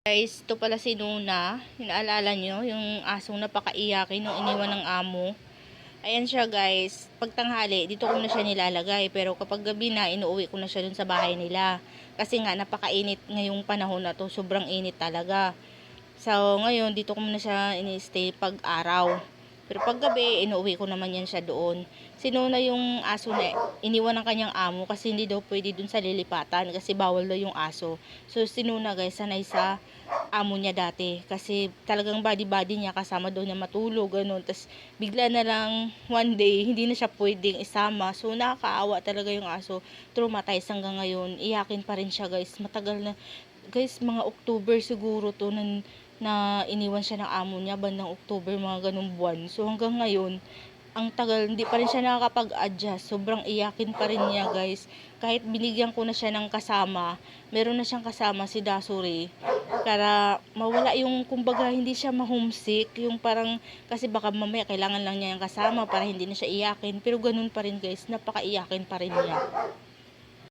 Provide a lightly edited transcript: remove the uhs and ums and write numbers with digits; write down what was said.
Guys, ito pala si Nuna. Inaalala nyo, yung asong napakaiyakin nung iniwan ng amo. Ayan siya guys. Pag tanghali, dito ko na siya nilalagay. Pero kapag gabi na, inuuwi ko na siya dun sa bahay nila. Kasi nga, napakainit ngayong panahon na to. Sobrang init talaga. So, ngayon, dito ko muna siya ini-stay pag araw. Pero pag gabi, inuuwi ko naman yan siya doon. Sinuna yung aso na iniwan ng kanyang amo kasi hindi daw pwede dun sa lilipatan kasi bawal daw yung aso. So, sinuna guys, sanay sa amo niya dati kasi talagang body niya kasama daw niya matulog ganun, tapos bigla na lang one day hindi na siya pwedeng isama, so nakakaawa talaga yung aso, traumatized hanggang ngayon, iyakin pa rin siya guys, matagal na guys, mga October siguro to na iniwan siya ng amo niya, bandang October mga ganung buwan, so hanggang ngayon ang tagal, hindi pa rin siya nakakapag-adjust. Sobrang iyakin pa rin niya guys. Kahit binigyan ko na siya ng kasama, meron na siyang kasama si Dasuri. Para mawala yung, kumbaga, hindi siya ma-homesick. Yung parang, kasi baka mamaya kailangan lang niya yung kasama para hindi na siya iyakin. Pero ganun pa rin guys, napaka-iyakin pa rin niya.